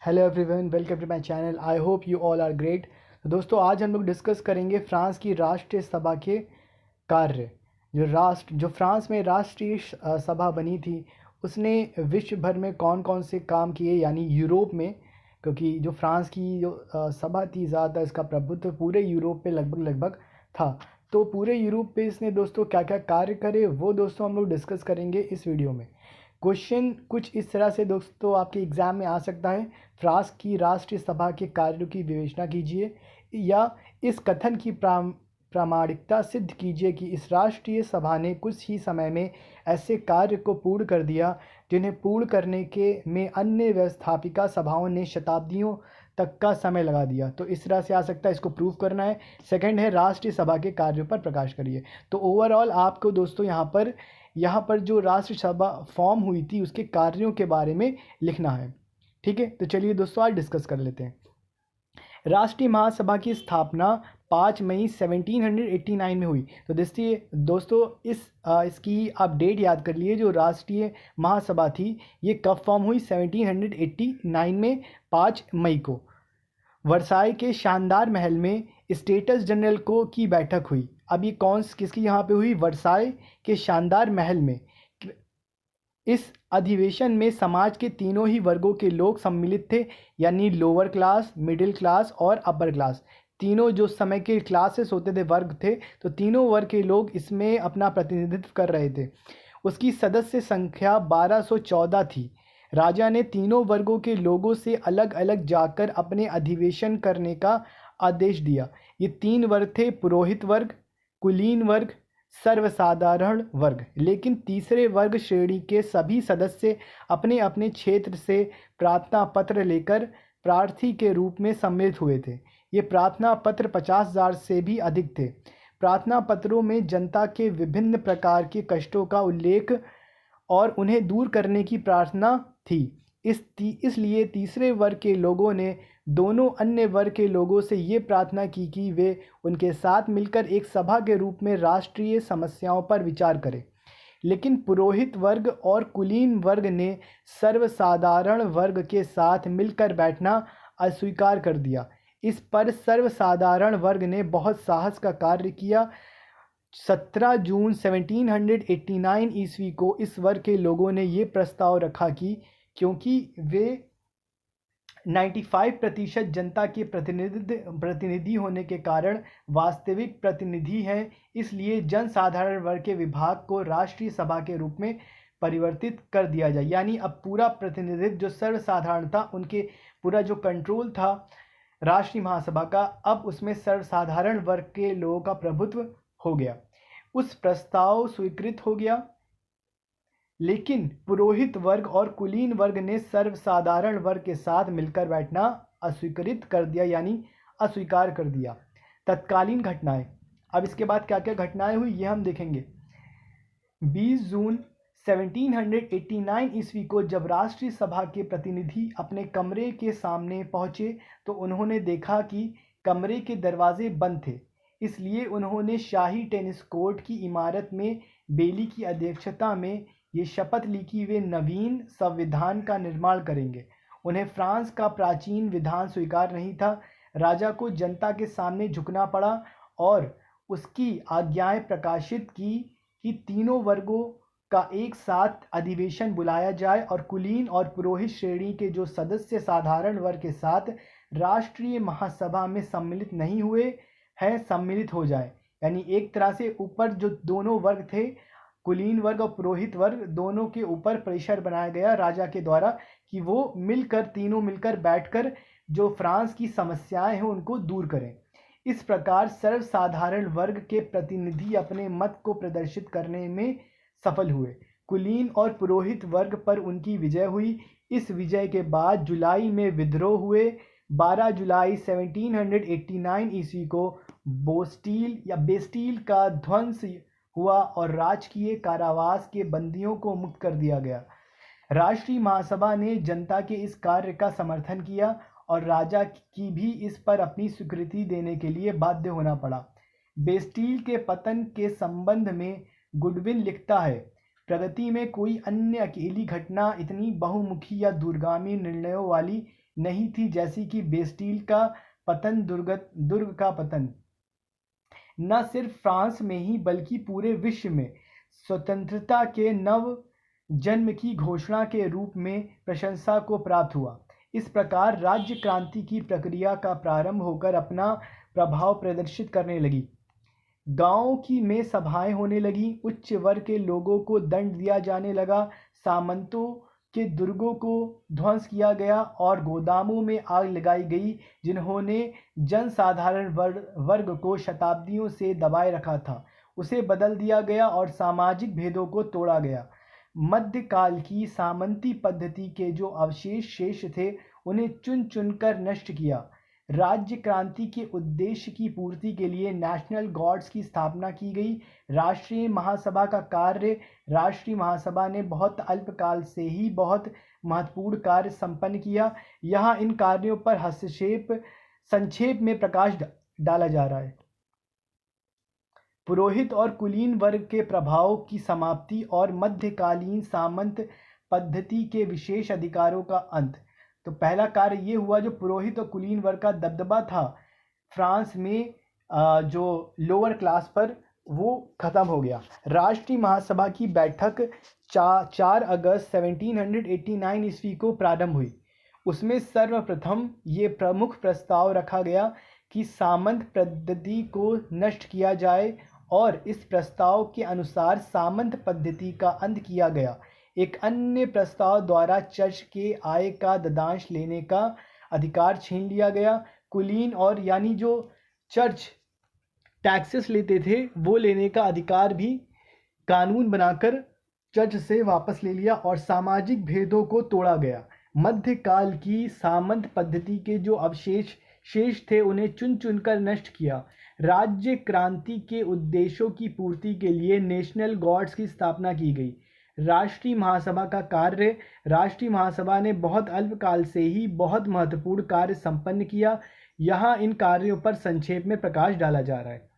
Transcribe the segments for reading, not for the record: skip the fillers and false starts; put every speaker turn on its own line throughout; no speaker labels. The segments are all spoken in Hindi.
Hello everyone, welcome to my channel. I hope you all are great. तो दोस्तों, आज हम लोग डिस्कस करेंगे फ्रांस की राष्ट्रीय सभा के कार्य। जो फ्रांस में राष्ट्रीय सभा बनी थी, उसने विश्व भर में कौन कौन से काम किए, यानी यूरोप में, क्योंकि जो फ्रांस की जो सभा थी, ज़्यादातर इसका प्रभुत्व पूरे यूरोप पे लगभग था। तो पूरे यूरोप पे इसने दोस्तों क्या क्या कार्य करे, वो दोस्तों हम लोग डिस्कस करेंगे इस वीडियो में। क्वेश्चन कुछ इस तरह से दोस्तों आपके एग्ज़ाम में आ सकता है। फ्रांस की राष्ट्रीय सभा के कार्यों की विवेचना कीजिए, या इस कथन की प्रामाणिकता सिद्ध कीजिए कि इस राष्ट्रीय सभा ने कुछ ही समय में ऐसे कार्य को पूर्ण कर दिया जिन्हें पूर्ण करने के में अन्य व्यवस्थापिका सभाओं ने शताब्दियों तक का समय लगा दिया। तो इस तरह से आ सकता है, इसको प्रूव करना है। सेकंड है, राष्ट्रीय सभा के कार्यों पर प्रकाश करिए। तो ओवरऑल आपको दोस्तों यहाँ पर जो राष्ट्रीय सभा फॉर्म हुई थी उसके कार्यों के बारे में लिखना है। ठीक है, तो चलिए दोस्तों आज डिस्कस कर लेते हैं। राष्ट्रीय महासभा की स्थापना 5 मई 1789 में हुई। तो दोस्तों इसकी आप डेट याद कर लिए। जो राष्ट्रीय महासभा थी ये कब फॉर्म हुई? 1789 में 5 मई को वर्साई के शानदार महल में स्टेट्स जनरल की बैठक हुई। अब ये किसकी यहाँ पे हुई? वर्साई के शानदार महल में। इस अधिवेशन में समाज के तीनों ही वर्गों के लोग सम्मिलित थे, यानी लोअर क्लास, मिडिल क्लास और अपर क्लास। तीनों जो समय के क्लासेस होते थे, वर्ग थे, तो तीनों वर्ग के लोग इसमें अपना प्रतिनिधित्व कर रहे थे। उसकी सदस्य संख्या 1214 थी। राजा ने तीनों वर्गों के लोगों से अलग अलग जाकर अपने अधिवेशन करने का आदेश दिया। ये तीन वर्ग थे: पुरोहित वर्ग, कुलीन वर्ग, सर्वसाधारण वर्ग। लेकिन तीसरे वर्ग श्रेणी के सभी सदस्य अपने अपने क्षेत्र से प्रार्थना पत्र लेकर प्रार्थी के रूप में सम्मिलित हुए थे। ये प्रार्थना पत्र 50,000 से भी अधिक थे। प्रार्थना पत्रों में जनता के विभिन्न प्रकार के कष्टों का उल्लेख और उन्हें दूर करने की प्रार्थना थी। इसलिए तीसरे वर्ग के लोगों ने दोनों अन्य वर्ग के लोगों से ये प्रार्थना की कि वे उनके साथ मिलकर एक सभा के रूप में राष्ट्रीय समस्याओं पर विचार करें। लेकिन पुरोहित वर्ग और कुलीन वर्ग ने सर्वसाधारण वर्ग के साथ मिलकर बैठना अस्वीकार कर दिया। इस पर सर्वसाधारण वर्ग ने बहुत साहस का कार्य किया। 17 जून 1789 ईस्वी को इस वर्ग के लोगों ने ये प्रस्ताव रखा कि क्योंकि वे 95% जनता के प्रतिनिधि होने के कारण वास्तविक प्रतिनिधि हैं, इसलिए जनसाधारण वर्ग के विभाग को राष्ट्रीय सभा के रूप में परिवर्तित कर दिया जाए। यानी अब पूरा प्रतिनिधित्व जो सर्वसाधारण था, उनके पूरा जो कंट्रोल था राष्ट्रीय महासभा का, अब उसमें सर्वसाधारण वर्ग के लोगों का प्रभुत्व हो गया। उस प्रस्ताव स्वीकृत हो गया, लेकिन पुरोहित वर्ग और कुलीन वर्ग ने सर्वसाधारण वर्ग के साथ मिलकर बैठना अस्वीकृत कर दिया, यानी अस्वीकार कर दिया। तत्कालीन घटनाएं। अब इसके बाद क्या क्या घटनाएं हुई ये हम देखेंगे। 20 जून 1789 ईस्वी को जब राष्ट्रीय सभा के प्रतिनिधि अपने कमरे के सामने पहुंचे तो उन्होंने देखा कि कमरे के दरवाजे बंद थे। इसलिए उन्होंने शाही टेनिस कोर्ट की इमारत में बेली की अध्यक्षता में ये शपथ ली कि वे नवीन संविधान का निर्माण करेंगे। उन्हें फ्रांस का प्राचीन विधान स्वीकार नहीं था। राजा को जनता के सामने झुकना पड़ा और उसकी आज्ञाएं प्रकाशित की कि तीनों वर्गों का एक साथ अधिवेशन बुलाया जाए और कुलीन और पुरोहित श्रेणी के जो सदस्य साधारण वर्ग के साथ राष्ट्रीय महासभा में सम्मिलित नहीं हुए हैं, सम्मिलित हो जाए। यानी एक तरह से ऊपर जो दोनों वर्ग थे, कुलीन वर्ग और पुरोहित वर्ग, दोनों के ऊपर प्रेशर बनाया गया राजा के द्वारा कि वो तीनों मिलकर बैठकर जो फ्रांस की समस्याएं हैं उनको दूर करें। इस प्रकार सर्वसाधारण वर्ग के प्रतिनिधि अपने मत को प्रदर्शित करने में सफल हुए। कुलीन और पुरोहित वर्ग पर उनकी विजय हुई। इस विजय के बाद जुलाई में विद्रोह हुए। 12 जुलाई 1789 ईस्वी को बेस्टील का ध्वंस हुआ और राजकीय कारावास के बंदियों को मुक्त कर दिया गया। राष्ट्रीय महासभा ने जनता के इस कार्य का समर्थन किया और राजा की भी इस पर अपनी स्वीकृति देने के लिए बाध्य होना पड़ा। बेस्टील के पतन के संबंध में गुडविन लिखता है, प्रगति में कोई अन्य अकेली घटना इतनी बहुमुखी या दूरगामी निर्णयों वाली नहीं थी जैसी कि बेस्टील का पतन, दुर्ग का पतन। न सिर्फ फ्रांस में ही बल्कि पूरे विश्व में स्वतंत्रता के नव जन्म की घोषणा के रूप में प्रशंसा को प्राप्त हुआ। इस प्रकार राज्य क्रांति की प्रक्रिया का प्रारंभ होकर अपना प्रभाव प्रदर्शित करने लगी। गाँव की में सभाएं होने लगी, उच्च वर्ग के लोगों को दंड दिया जाने लगा, सामंतों के दुर्गों को ध्वंस किया गया और गोदामों में आग लगाई गई जिन्होंने जनसाधारण वर्ग को शताब्दियों से दबाए रखा था, उसे बदल दिया गया और सामाजिक भेदों को तोड़ा गया। मध्यकाल की सामंती पद्धति के जो अवशेष शेष थे उन्हें चुन चुनकर नष्ट किया। राज्य क्रांति के उद्देश्य की पूर्ति के लिए नेशनल गार्ड्स की स्थापना की गई। राष्ट्रीय महासभा का कार्य, राष्ट्रीय महासभा ने बहुत अल्पकाल से ही बहुत महत्वपूर्ण कार्य संपन्न किया। यहाँ इन कार्यों पर संक्षेप में प्रकाश डाला जा रहा है। पुरोहित और कुलीन वर्ग के प्रभाव की समाप्ति और मध्यकालीन सामंत पद्धति के विशेष अधिकारों का अंत। तो पहला कार्य ये हुआ, जो पुरोहित और कुलीन वर्ग का दबदबा था फ्रांस में जो लोअर क्लास पर, वो खत्म हो गया। राष्ट्रीय महासभा की बैठक 4 अगस्त 1789 ईस्वी को प्रारंभ हुई। उसमें सर्वप्रथम ये प्रमुख प्रस्ताव रखा गया कि सामंत पद्धति को नष्ट किया जाए और इस प्रस्ताव के अनुसार सामंत पद्धति का अंत किया गया। एक अन्य प्रस्ताव द्वारा चर्च के आय का दंडांश लेने का अधिकार छीन लिया गया। कुलीन और यानी जो चर्च टैक्सेस लेते थे वो लेने का अधिकार भी कानून बनाकर चर्च से वापस ले लिया और सामाजिक भेदों को तोड़ा गया। मध्यकाल की सामंत पद्धति के जो अवशेष शेष थे उन्हें चुन चुनकर नष्ट किया। राज्य क्रांति के उद्देश्यों की पूर्ति के लिए नेशनल गार्ड्स की स्थापना की गई। राष्ट्रीय महासभा का कार्य, राष्ट्रीय महासभा ने बहुत अल्पकाल से ही बहुत महत्वपूर्ण कार्य संपन्न किया। यहाँ इन कार्यों पर संक्षेप में प्रकाश डाला जा रहा है।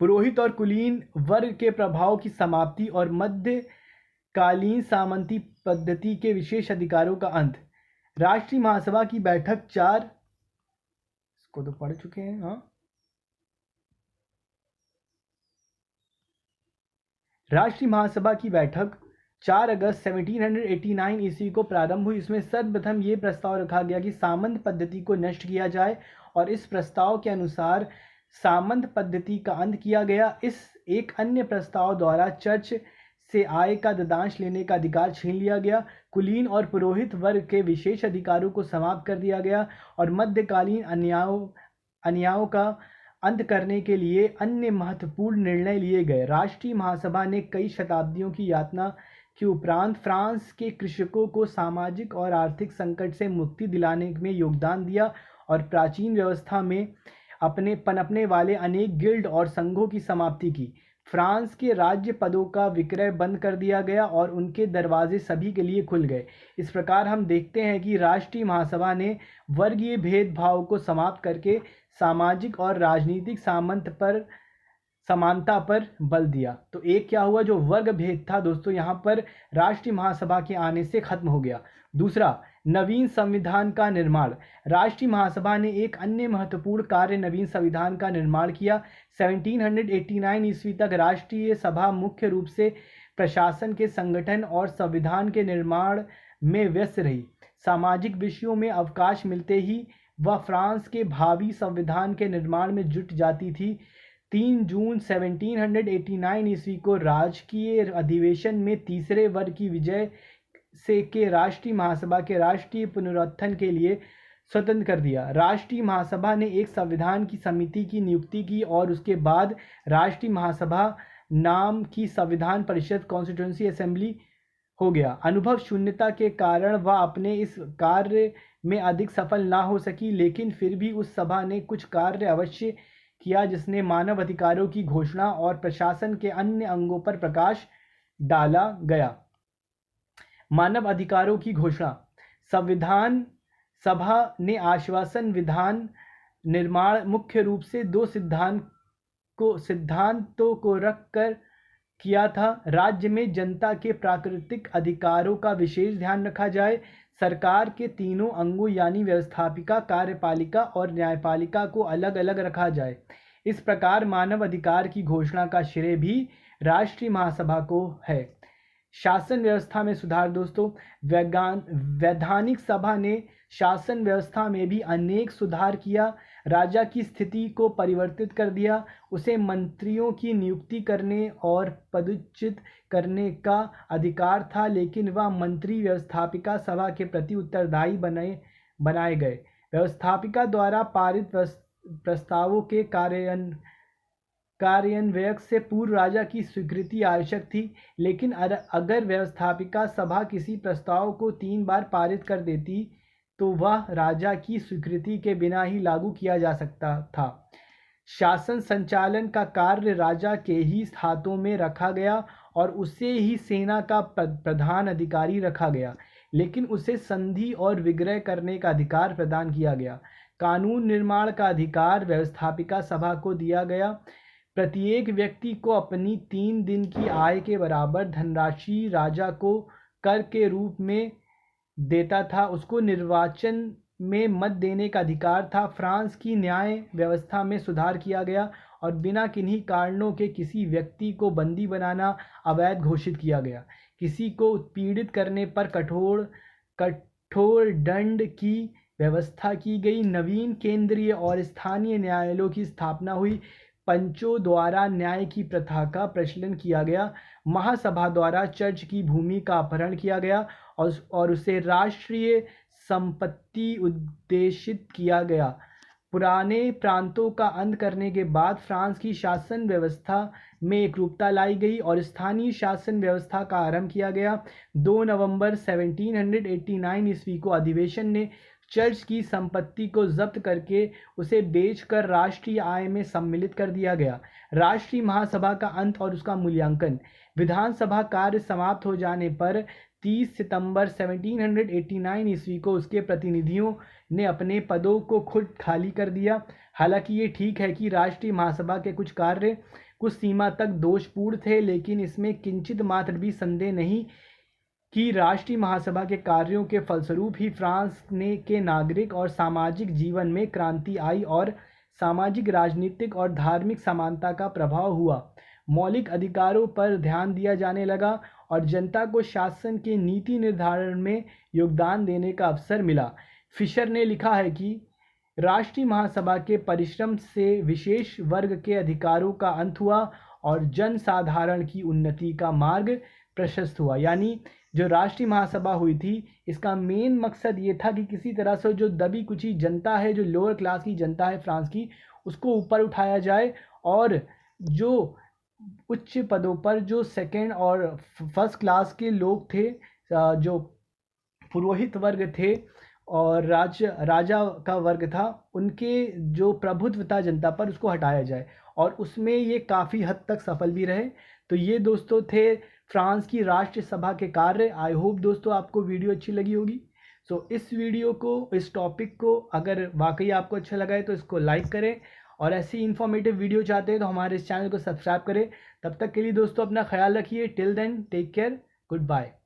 पुरोहित और कुलीन वर्ग के प्रभाव की समाप्ति और मध्यकालीन सामंती पद्धति के विशेष अधिकारों का अंत। राष्ट्रीय महासभा की बैठक 4, इसको तो पढ़ चुके हैं, हाँ। राष्ट्रीय महासभा की बैठक 4 अगस्त 1789 ईस्वी को प्रारंभ हुई। इसमें सर्वप्रथम ये प्रस्ताव रखा गया कि सामंत पद्धति को नष्ट किया जाए और इस प्रस्ताव के अनुसार सामंत पद्धति का अंत किया गया। इस एक अन्य प्रस्ताव द्वारा चर्च से आय का दंडांश लेने का अधिकार छीन लिया गया। कुलीन और पुरोहित वर्ग के विशेष अधिकारों को समाप्त कर दिया गया और मध्यकालीन अन्यायों का अंत करने के लिए अन्य महत्वपूर्ण निर्णय लिए गए। राष्ट्रीय महासभा ने कई शताब्दियों की यातना के उपरांत फ्रांस के कृषकों को सामाजिक और आर्थिक संकट से मुक्ति दिलाने में योगदान दिया और प्राचीन व्यवस्था में पनपने वाले अनेक गिल्ड और संघों की समाप्ति की। फ्रांस के राज्य पदों का विक्रय बंद कर दिया गया और उनके दरवाजे सभी के लिए खुल गए। इस प्रकार हम देखते हैं कि राष्ट्रीय महासभा ने वर्गीय भेदभाव को समाप्त करके सामाजिक और राजनीतिक समानता पर बल दिया। तो एक क्या हुआ, जो वर्ग भेद था दोस्तों यहाँ पर राष्ट्रीय महासभा के आने से खत्म हो गया। दूसरा, नवीन संविधान का निर्माण। राष्ट्रीय महासभा ने एक अन्य महत्वपूर्ण कार्य नवीन संविधान का निर्माण किया। 1789 ईस्वी तक राष्ट्रीय सभा मुख्य रूप से प्रशासन के संगठन और संविधान के निर्माण में व्यस्त रही। सामाजिक विषयों में अवकाश मिलते ही वह फ्रांस के भावी संविधान के निर्माण में जुट जाती थी। 3 जून 1789 ईस्वी को राजकीय अधिवेशन में तीसरे वर्ग की विजय से के राष्ट्रीय महासभा के राष्ट्रीय पुनरुत्थान के लिए स्वतंत्र कर दिया। राष्ट्रीय महासभा ने एक संविधान की समिति की नियुक्ति की और उसके बाद राष्ट्रीय महासभा नाम की संविधान परिषद कॉन्स्टिट्यूएंसी असेंबली हो गया। अनुभव शून्यता के कारण वह अपने इस कार्य में अधिक सफल ना हो सकी, लेकिन फिर भी उस सभा ने कुछ कार्य अवश्य किया जिसने मानव अधिकारों की घोषणा और प्रशासन के अन्य अंगों पर प्रकाश डाला गया। मानव अधिकारों की घोषणा। संविधान सभा ने आश्वासन विधान निर्माण मुख्य रूप से 2 सिद्धांतों को रखकर किया था। राज्य में जनता के प्राकृतिक अधिकारों का विशेष ध्यान रखा जाए। सरकार के तीनों अंगों यानी व्यवस्थापिका, कार्यपालिका और न्यायपालिका को अलग अलग रखा जाए। इस प्रकार मानव अधिकार की घोषणा का श्रेय भी राष्ट्रीय महासभा को है। शासन व्यवस्था में सुधार दोस्तों, वैधानिक सभा ने शासन व्यवस्था में भी अनेक सुधार किया। राजा की स्थिति को परिवर्तित कर दिया। उसे मंत्रियों की नियुक्ति करने और पदच्युत करने का अधिकार था, लेकिन वह मंत्री व्यवस्थापिका सभा के प्रति उत्तरदायी बनाए गए। व्यवस्थापिका द्वारा पारित प्रस्तावों के कार्यान्वयन से पूर्व राजा की स्वीकृति आवश्यक थी, लेकिन अगर व्यवस्थापिका सभा किसी प्रस्ताव को 3 बार पारित कर देती तो वह राजा की स्वीकृति के बिना ही लागू किया जा सकता था। शासन संचालन का कार्य राजा के ही हाथों में रखा गया और उसे ही सेना का प्रधान अधिकारी रखा गया, लेकिन उसे संधि और विग्रह करने का अधिकार प्रदान किया गया। कानून निर्माण का अधिकार व्यवस्थापिका सभा को दिया गया। प्रत्येक व्यक्ति को अपनी 3 दिन की आय के बराबर धनराशि राजा को कर के रूप में देता था। उसको निर्वाचन में मत देने का अधिकार था। फ्रांस की न्याय व्यवस्था में सुधार किया गया और बिना किन्हीं कारणों के किसी व्यक्ति को बंदी बनाना अवैध घोषित किया गया। किसी को उत्पीड़ित करने पर कठोर दंड की व्यवस्था की गई। नवीन केंद्रीय और स्थानीय न्यायालयों की स्थापना हुई। पंचों द्वारा न्याय की प्रथा का प्रचलन किया गया। महासभा द्वारा चर्च की भूमि का अपहरण किया गया और उसे राष्ट्रीय संपत्ति उद्देशित किया गया। पुराने प्रांतों का अंत करने के बाद फ्रांस की शासन व्यवस्था में एकरूपता लाई गई और स्थानीय शासन व्यवस्था का आरंभ किया गया। 2 नवंबर 1789 ईस्वी को अधिवेशन ने चर्च की संपत्ति को जब्त करके उसे बेचकर राष्ट्रीय आय में सम्मिलित कर दिया गया। राष्ट्रीय महासभा का अंत और उसका मूल्यांकन। विधानसभा कार्य समाप्त हो जाने पर 30 सितंबर 1789 ईस्वी को उसके प्रतिनिधियों ने अपने पदों को खुद खाली कर दिया। हालांकि ये ठीक है कि राष्ट्रीय महासभा के कुछ कार्य कुछ सीमा तक दोषपूर्ण थे, लेकिन इसमें किंचित मात्र भी संदेह नहीं कि राष्ट्रीय महासभा के कार्यों के फलस्वरूप ही फ्रांस के नागरिक और सामाजिक जीवन में क्रांति आई और सामाजिक, राजनीतिक और धार्मिक समानता का प्रभाव हुआ। मौलिक अधिकारों पर ध्यान दिया जाने लगा और जनता को शासन के नीति निर्धारण में योगदान देने का अवसर मिला। फिशर ने लिखा है कि राष्ट्रीय महासभा के परिश्रम से विशेष वर्ग के अधिकारों का अंत हुआ और जनसाधारण की उन्नति का मार्ग प्रशस्त हुआ। यानी जो राष्ट्रीय महासभा हुई थी, इसका मेन मकसद ये था कि किसी तरह से जो दबी कुची जनता है, जो लोअर क्लास की जनता है फ्रांस की, उसको ऊपर उठाया जाए और जो उच्च पदों पर जो सेकंड और फर्स्ट क्लास के लोग थे, जो पुरोहित वर्ग थे और राजा का वर्ग था, उनके जो प्रभुत्व था जनता पर, उसको हटाया जाए और उसमें ये काफ़ी हद तक सफल भी रहे। तो ये दोस्तों थे फ्रांस की राष्ट्रीय सभा के कार्य। आई होप दोस्तों आपको वीडियो अच्छी लगी होगी। सो इस वीडियो को, इस टॉपिक को अगर वाकई आपको अच्छा लगा है तो इसको लाइक करें और ऐसी इन्फॉर्मेटिव वीडियो चाहते हैं तो हमारे इस चैनल को सब्सक्राइब करें। तब तक के लिए दोस्तों अपना ख्याल रखिए। Till then take care, good bye.